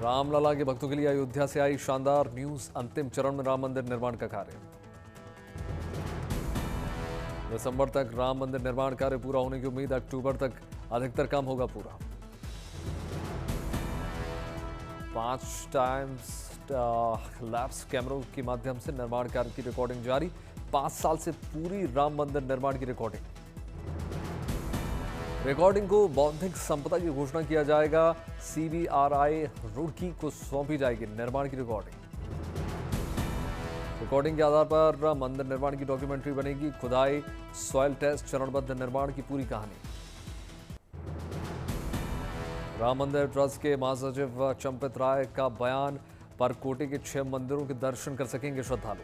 रामलला के भक्तों के लिए अयोध्या से आई शानदार न्यूज। अंतिम चरण में राम मंदिर निर्माण का कार्य। दिसंबर तक राम मंदिर निर्माण कार्य पूरा होने की उम्मीद। अक्टूबर तक अधिकतर काम होगा पूरा। 5 टाइम्स लैप्स कैमरों के माध्यम से निर्माण कार्य की रिकॉर्डिंग जारी। 5 साल से पूरी राम मंदिर निर्माण की रिकॉर्डिंग को बौद्धिक संपदा की घोषणा किया जाएगा। CBRI रुड़की को सौंपी जाएगी निर्माण की रिकॉर्डिंग के आधार पर मंदिर निर्माण की डॉक्यूमेंट्री बनेगी। खुदाई, सॉइल टेस्ट, चरणबद्ध निर्माण की पूरी कहानी। राम मंदिर ट्रस्ट के महासचिव चंपित राय का बयान। परकोटे के 6 मंदिरों के दर्शन कर सकेंगे श्रद्धालु।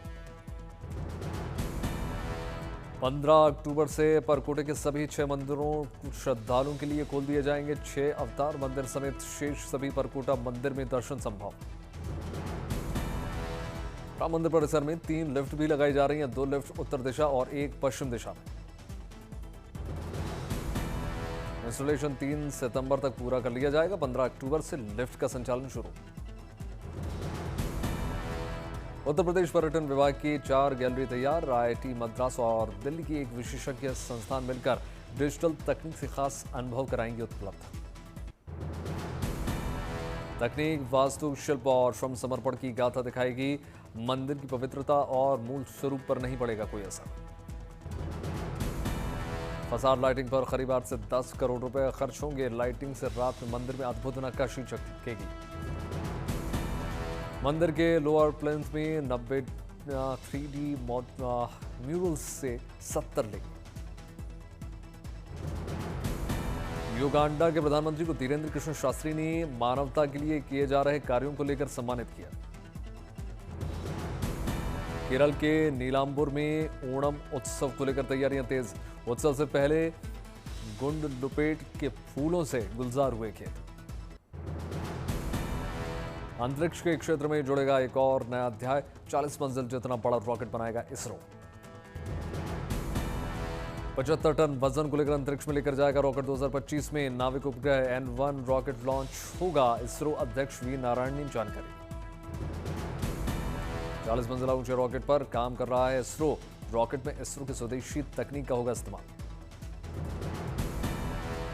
15 अक्टूबर से परकोटे के सभी 6 मंदिरों श्रद्धालुओं के लिए खोल दिए जाएंगे। 6 अवतार मंदिर समेत शेष सभी परकोटा मंदिर में दर्शन संभव। राम मंदिर परिसर में 3 लिफ्ट भी लगाई जा रही हैं। 2 लिफ्ट उत्तर दिशा और 1 पश्चिम दिशा में। इंस्टॉलेशन 3 सितंबर तक पूरा कर लिया जाएगा। 15 अक्टूबर से लिफ्ट का संचालन शुरू। उत्तर प्रदेश पर्यटन विभाग की 4 गैलरी तैयार। IIT मद्रास और दिल्ली की एक विशेषज्ञ संस्थान मिलकर डिजिटल तकनीक से खास अनुभव कराएंगे उपलब्ध। तकनीक, वास्तु, शिल्प और श्रम समर्पण की गाथा दिखाएगी। मंदिर की पवित्रता और मूल स्वरूप पर नहीं पड़ेगा कोई असर। फसाद लाइटिंग पर करीब 8 से 10 करोड़ रुपए खर्च होंगे। लाइटिंग से रात में मंदिर में अद्भुत नक्काशी चमकेगी। मंदिर के लोअर प्लेन्स में 90 3D म्यूरल्स से 70 लिंक। युगांडा के प्रधानमंत्री को धीरेन्द्र कृष्ण शास्त्री ने मानवता के लिए किए जा रहे कार्यों को लेकर सम्मानित किया। केरल के नीलांबुर में ओणम उत्सव को लेकर तैयारियां तेज। उत्सव से पहले गुंडलुपेट के फूलों से गुलजार हुए खेत। अंतरिक्ष के क्षेत्र में जुड़ेगा एक और नया अध्याय। 40 मंजिल जितना बड़ा रॉकेट बनाएगा इसरो। 75 टन वजन को लेकर अंतरिक्ष में लेकर जाएगा रॉकेट। 2025 में नाविक उपग्रह N1 रॉकेट लॉन्च होगा। इसरो अध्यक्ष वी नारायण ने जानकारी। 40 मंजिला ऊंचे रॉकेट पर काम कर रहा है इसरो। रॉकेट में इसरो की स्वदेशी तकनीक का होगा इस्तेमाल।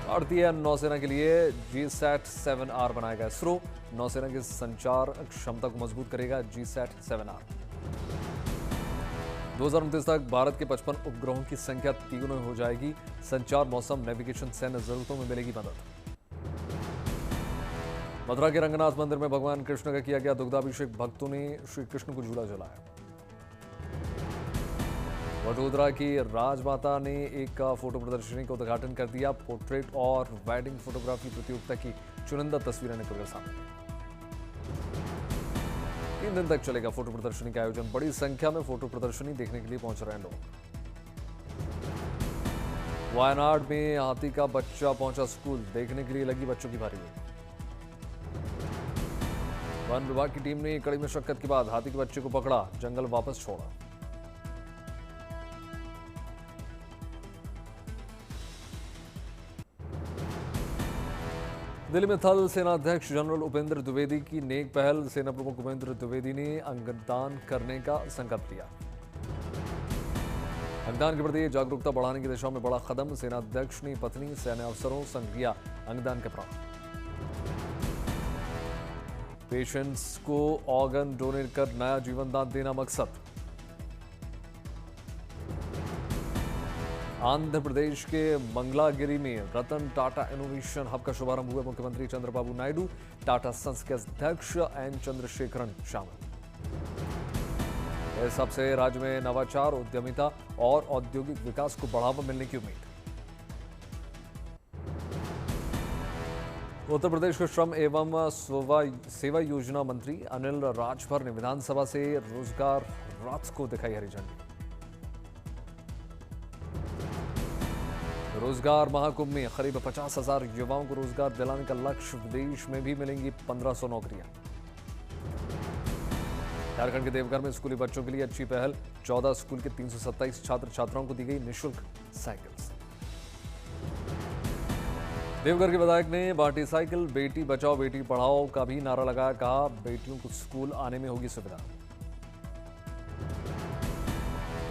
भारतीय नौसेना के लिए GSAT-7R बनाएगा इसरो। नौसेना की संचार क्षमता को मजबूत करेगा GSAT-7R। 2029 तक भारत के 55 उपग्रहों की संख्या 3 हो जाएगी। संचार, मौसम, नेविगेशन, सैन्य जरूरतों में मिलेगी मदद। मथुरा के रंगनाथ मंदिर में भगवान कृष्ण का किया गया दुग्धाभिषेक। भक्तों ने श्री कृष्ण को झूला झुलाया। वडोदरा की राजमाता ने एक फोटो प्रदर्शनी का उद्घाटन कर दिया। पोर्ट्रेट और वेडिंग फोटोग्राफी प्रतियोगिता की चुनिंदा तस्वीरें निकल कर सामने। 3 दिन तक चलेगा फोटो प्रदर्शनी का आयोजन। बड़ी संख्या में फोटो प्रदर्शनी देखने के लिए पहुंच रहे हैं लोग। वायनाड में हाथी का बच्चा पहुंचा स्कूल। देखने के लिए लगी बच्चों की भारी भीड़। वन विभाग की टीम ने कड़ी मशक्कत के बाद हाथी के बच्चे को पकड़ा, जंगल वापस छोड़ा। दिल्ली में थल सेना अध्यक्ष जनरल उपेंद्र द्विवेदी की नेक पहल। सेना प्रमुख उपेंद्र द्विवेदी ने अंगदान करने का संकल्प लिया। अंगदान के प्रति जागरूकता बढ़ाने की दिशा में बड़ा कदम। सेना अध्यक्ष ने पत्नी, सैन्य अफसरों संग लिया अंगदान के प्रण। पेशेंट्स को ऑर्गन डोनेट कर नया जीवन दान देना मकसद। आंध्र प्रदेश के मंगलागिरी में रतन टाटा इनोवेशन हब का शुभारंभ हुआ। मुख्यमंत्री चंद्रबाबू नायडू, टाटा सन्स के अध्यक्ष एन चंद्रशेखरन शामिल। इस हब से राज्य में नवाचार, उद्यमिता और औद्योगिक विकास को बढ़ावा मिलने की उम्मीद। उत्तर प्रदेश के श्रम एवं सेवा योजना मंत्री अनिल राजभर ने विधानसभा से रोजगार रथ को दिखाई हरी झंडी। रोजगार महाकुंभ में करीब 50,000 युवाओं को रोजगार दिलाने का लक्ष्य। विदेश में भी मिलेंगी 1500 नौकरियां। झारखंड के देवघर में स्कूली बच्चों के लिए अच्छी पहल। 14 स्कूल के 327 छात्र छात्राओं को दी गई निःशुल्क साइकिल्स। देवघर के विधायक ने बांटी साइकिल, बेटी बचाओ बेटी पढ़ाओ का भी नारा लगाया, कहा बेटियों को स्कूल आने में होगी सुविधा।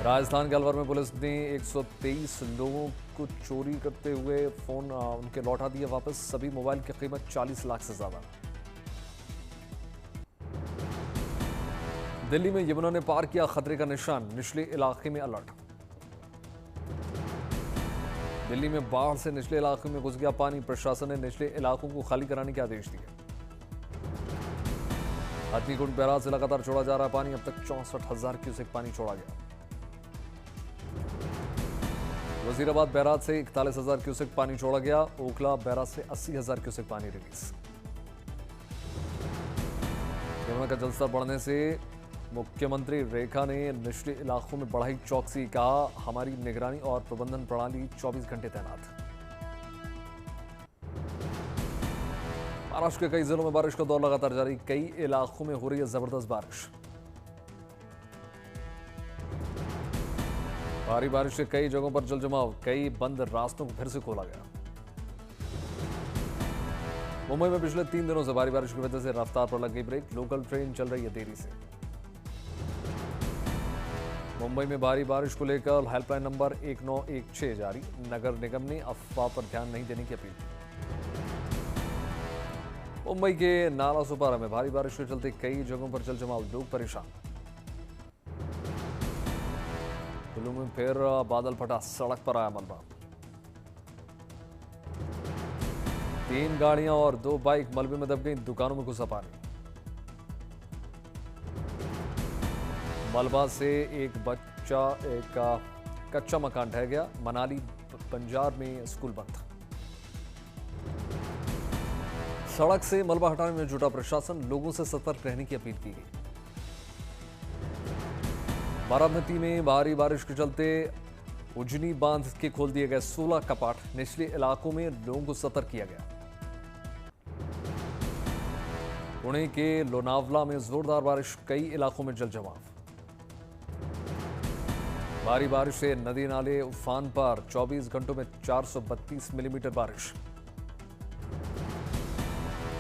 राजस्थान के अलवर में पुलिस ने 123 लोगों को चोरी करते हुए फोन उनके लौटा दिए वापस। सभी मोबाइल की कीमत 40 लाख से ज्यादा। दिल्ली में यमुना ने पार किया खतरे का निशान, निचले इलाके में अलर्ट। दिल्ली में बाढ़ से निचले इलाकों में घुस गया पानी, प्रशासन ने निचले इलाकों को खाली कराने के आदेश दिए। हथनीकुंड बैराज से लगातार छोड़ा जा रहा पानी, अब तक 64,000 क्यूसेक पानी छोड़ा गया। वजीराबाद बैराज से 41,000 क्यूसेक पानी छोड़ा गया। ओखला बैराज से 80,000 क्यूसेक पानी रिलीज। यमुना का जलस्तर बढ़ने से मुख्यमंत्री रेखा ने निचले इलाकों में बढ़ाई चौकसी, कहा हमारी निगरानी और प्रबंधन प्रणाली 24 घंटे तैनात। महाराष्ट्र के कई जिलों में बारिश का दौर लगातार जारी, कई इलाकों में हो रही है जबरदस्त बारिश। भारी बारिश से कई जगहों पर जल जमाव, कई बंद रास्तों को फिर से खोला गया। मुंबई में पिछले 3 दिनों से भारी बारिश की वजह से रफ्तार पर लग गई ब्रेक, लोकल ट्रेन चल रही है देरी से। मुंबई में भारी बारिश को लेकर हेल्पलाइन नंबर 1916 जारी, नगर निगम ने अफवाह पर ध्यान नहीं देने की अपील की। मुंबई के नाला सुपारा में भारी बारिश के चलते कई जगहों पर जल जमाव, लोग परेशान। कुल्लू में फिर बादल फटा, सड़क पर आया मलबा। 3 गाड़ियां और 2 बाइक मलबे में दब गई, दुकानों में घुसा पानी। मलबा से एक कच्चा मकान ढह गया। मनाली पंजाब में स्कूल बंद। सड़क से मलबा हटाने में जुटा प्रशासन, लोगों से सतर्क रहने की अपील की गई। बाराबंकी में भारी बारिश के चलते उजनी बांध के खोल दिए गए 16 कपाट, निचले इलाकों में लोगों को सतर्क किया गया। पुणे के लोनावला में जोरदार बारिश, कई इलाकों में जल जमाव। भारी बारिश से नदी नाले उफान पर, 24 घंटों में 432 मिलीमीटर बारिश।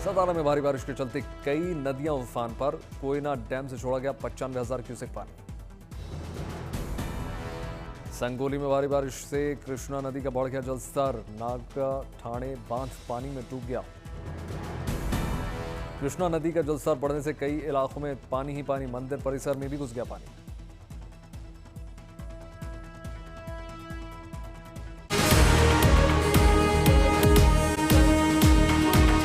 सतारा में भारी बारिश के चलते कई नदियां उफान पर, कोयना डैम से छोड़ा गया 95,000 क्यूसेक पानी। संगोली में भारी बारिश से कृष्णा नदी का बढ़ गया जलस्तर, नागा ठाणे बांध पानी में डूब गया। कृष्णा नदी का जलस्तर बढ़ने से कई इलाकों में पानी ही पानी, मंदिर परिसर में भी घुस गया पानी।